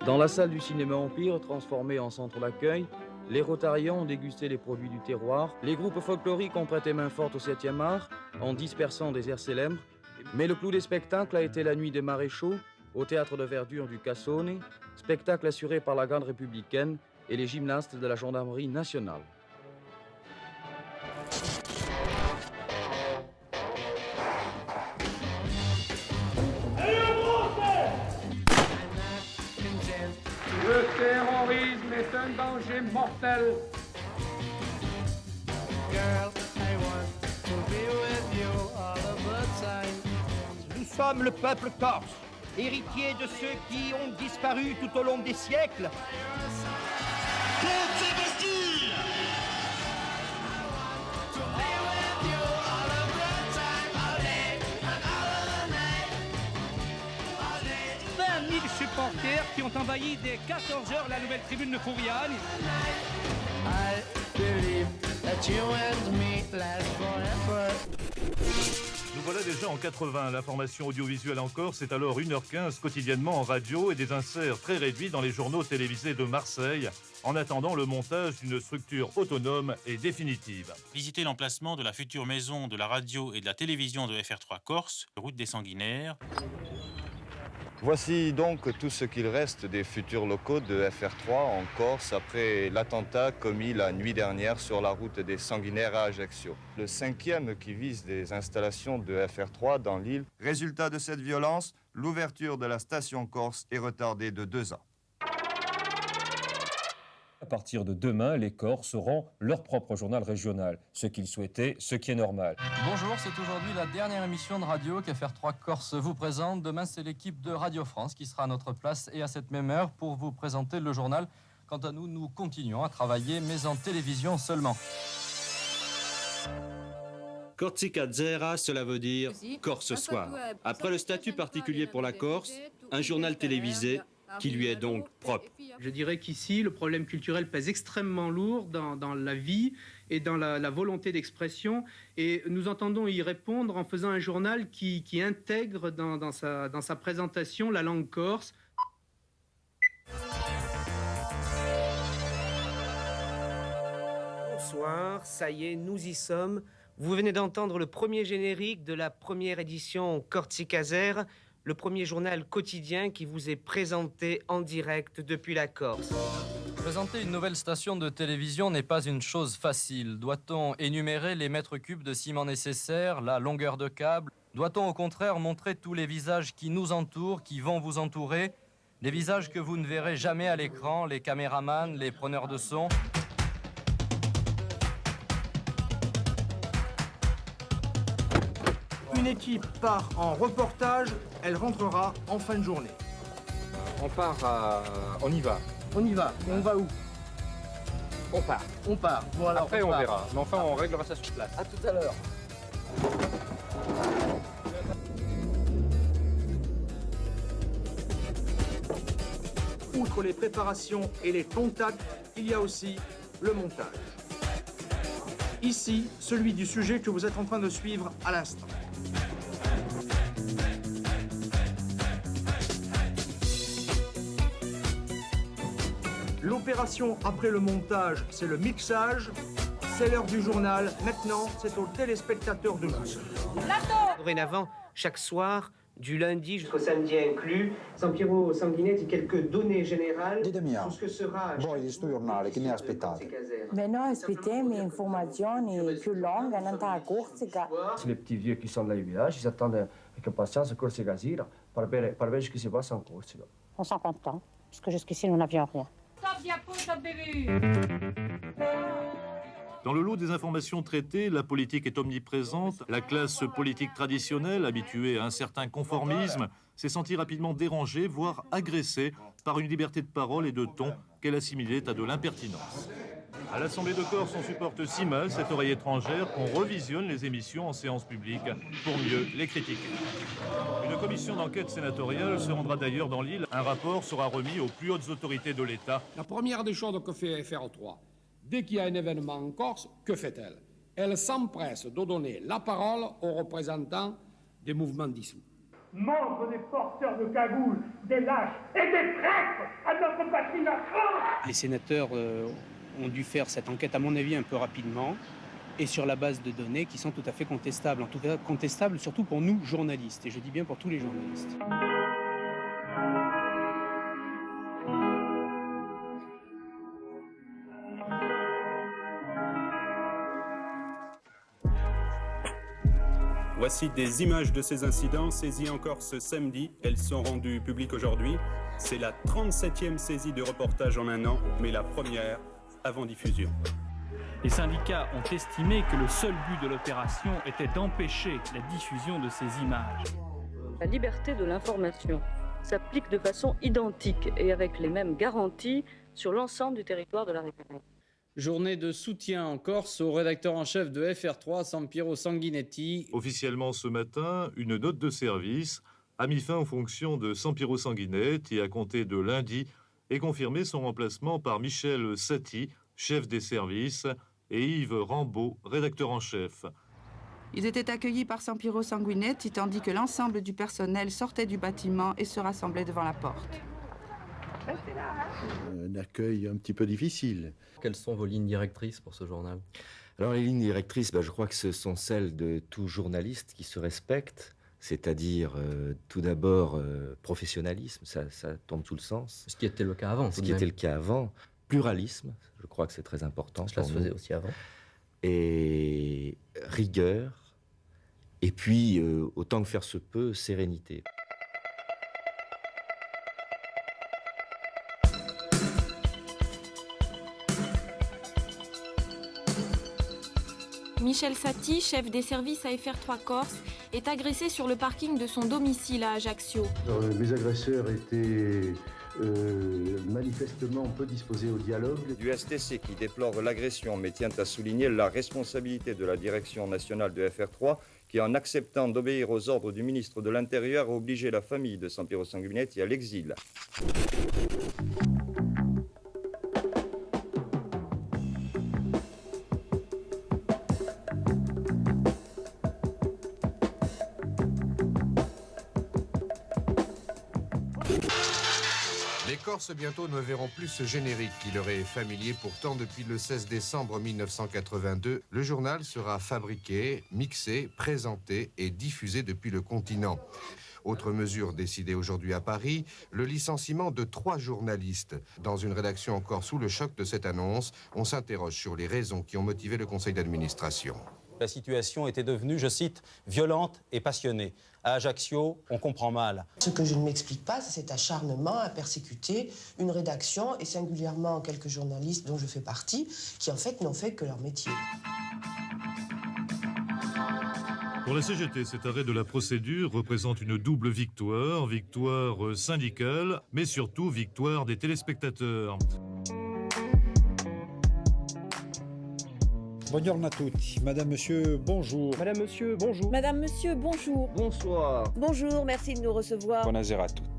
Dans la salle du cinéma Empire, transformée en centre d'accueil, les Rotariens ont dégusté les produits du terroir. Les groupes folkloriques ont prêté main forte au 7e art en dispersant des airs célèbres. Mais le clou des spectacles a été la nuit des maréchaux au théâtre de verdure du Cassone, spectacle assuré par la garde républicaine et les gymnastes de la gendarmerie nationale. Le terrorisme est un danger mortel. Girl, I want to be with you all of the time. Nous sommes le peuple corse, héritier de ceux qui ont disparu tout au long des siècles. Supporters qui ont envahi dès 14h la nouvelle tribune de Fouriane. I believe that you and me last forever. Nous voilà déjà en 80. L'information audiovisuelle en Corse est alors 1h15 quotidiennement en radio et des inserts très réduits dans les journaux télévisés de Marseille, en attendant le montage d'une structure autonome et définitive. Visitez l'emplacement de la future maison de la radio et de la télévision de FR3 Corse, route des Sanguinaires. Voici donc tout ce qu'il reste des futurs locaux de FR3 en Corse après l'attentat commis la nuit dernière sur la route des Sanguinaires à Ajaccio. Le 5e qui vise des installations de FR3 dans l'île. Résultat de cette violence, l'ouverture de la station Corse est retardée de 2 ans. À partir de demain, les Corses auront leur propre journal régional, ce qu'ils souhaitaient, ce qui est normal. Bonjour, c'est aujourd'hui la dernière émission de radio qu'FR3 Corse vous présente. Demain, c'est l'équipe de Radio France qui sera à notre place et à cette même heure pour vous présenter le journal. Quant à nous, nous continuons à travailler, mais en télévision seulement. Corsica Zera, cela veut dire Corse soir. Après le statut particulier pour la Corse, un journal télévisé qui lui est donc propre. Je dirais qu'ici, le problème culturel pèse extrêmement lourd dans la vie et dans la volonté d'expression. Et nous entendons y répondre en faisant un journal qui intègre dans sa présentation la langue corse. Bonsoir, ça y est, nous y sommes. Vous venez d'entendre le premier générique de la première édition Corsica Zera, le premier journal quotidien qui vous est présenté en direct depuis la Corse. Présenter une nouvelle station de télévision n'est pas une chose facile. Doit-on énumérer les mètres cubes de ciment nécessaires, la longueur de câble? Doit-on au contraire montrer tous les visages qui nous entourent, qui vont vous entourer? Des visages que vous ne verrez jamais à l'écran, les caméramans, les preneurs de son. Une équipe part en reportage, elle rentrera en fin de journée. On part on y va. On y va. On va où? On part. On part. Bon, alors, après on verra. Mais enfin on réglera ça sur place. À tout à l'heure. Outre les préparations et les contacts, il y a aussi le montage. Ici, celui du sujet que vous êtes en train de suivre à l'instant. L'opération après le montage, c'est le mixage. C'est l'heure du journal. Maintenant, c'est aux téléspectateurs de jouer. Dorénavant, chaque soir, du lundi jusqu'au samedi inclus, Sampiero Sanguinetti dit quelques données générales sur ce que sera... Voi di sto giornale, che ne aspettate? Beh, noi aspettiamo informazioni più lunghe, andando a Corsica. C'est les petits vieux qui sont là au village, ils attendent avec impatience Corsica Zera pour voir ce qui se passe en Corsica. On s'en contente, parce que jusqu'ici, nous n'avions rien. Dans le lot des informations traitées, la politique est omniprésente. La classe politique traditionnelle, habituée à un certain conformisme, s'est sentie rapidement dérangée, voire agressée par une liberté de parole et de ton qu'elle assimilait à de l'impertinence. À l'Assemblée de Corse, on supporte si mal cette oreille étrangère qu'on revisionne les émissions en séance publique pour mieux les critiquer. Une commission d'enquête sénatoriale se rendra d'ailleurs dans l'île. Un rapport sera remis aux plus hautes autorités de l'État. La première des choses que fait FR3, dès qu'il y a un événement en Corse, que fait-elle? Elle s'empresse de donner la parole aux représentants des mouvements dissous. Membres des porteurs de cagoules, des lâches et des traîtres à Les sénateurs ont dû faire cette enquête, à mon avis, un peu rapidement, et sur la base de données qui sont tout à fait contestables. En tout cas, contestables surtout pour nous, journalistes, et je dis bien pour tous les journalistes. Voici des images de ces incidents saisies encore ce samedi. Elles sont rendues publiques aujourd'hui. C'est la 37e saisie de reportage en un an, mais la première avant diffusion. Les syndicats ont estimé que le seul but de l'opération était d'empêcher la diffusion de ces images. La liberté de l'information s'applique de façon identique et avec les mêmes garanties sur l'ensemble du territoire de la République. Journée de soutien en Corse au rédacteur en chef de FR3, Sampiero Sanguinetti. Officiellement ce matin, une note de service a mis fin aux fonctions de Sampiero Sanguinetti à compter de lundi et confirmé son remplacement par Michel Saty, chef des services, et Yves Rambaud, rédacteur en chef. Ils étaient accueillis par Sampiero Sanguinetti tandis que l'ensemble du personnel sortait du bâtiment et se rassemblait devant la porte. Un accueil un petit peu difficile. Quelles sont vos lignes directrices pour ce journal? Alors les lignes directrices, je crois que ce sont celles de tout journaliste qui se respecte, c'est-à-dire tout d'abord professionnalisme, ça tombe sous le sens. Ce qui était le cas avant. Ce qui était le cas avant. Pluralisme, je crois que c'est très important. Cela se faisait aussi avant. Et rigueur, et puis autant que faire se peut, sérénité. Michel Saty, chef des services à FR3 Corse, est agressé sur le parking de son domicile à Ajaccio. Les agresseurs étaient manifestement peu disposés au dialogue. Du STC qui déplore l'agression mais tient à souligner la responsabilité de la direction nationale de FR3 qui, en acceptant d'obéir aux ordres du ministre de l'Intérieur, a obligé la famille de Sampiero Sanguinetti à l'exil. Les Corses bientôt ne verront plus ce générique qui leur est familier. Pourtant, depuis le 16 décembre 1982, le journal sera fabriqué, mixé, présenté et diffusé depuis le continent. Autre mesure décidée aujourd'hui à Paris, le licenciement de 3 journalistes. Dans une rédaction encore sous le choc de cette annonce, on s'interroge sur les raisons qui ont motivé le conseil d'administration. La situation était devenue, je cite, violente et passionnée. À Ajaccio, on comprend mal. Ce que je ne m'explique pas, c'est cet acharnement à persécuter une rédaction et singulièrement quelques journalistes dont je fais partie, qui en fait n'ont fait que leur métier. Pour la CGT, cet arrêt de la procédure représente une double victoire, victoire syndicale, mais surtout victoire des téléspectateurs. Buongiorno a tutti. Madame, monsieur, bonjour. Madame, monsieur, bonjour. Madame, monsieur, bonjour. Bonsoir. Bonjour, merci de nous recevoir. Buonasera a tutti.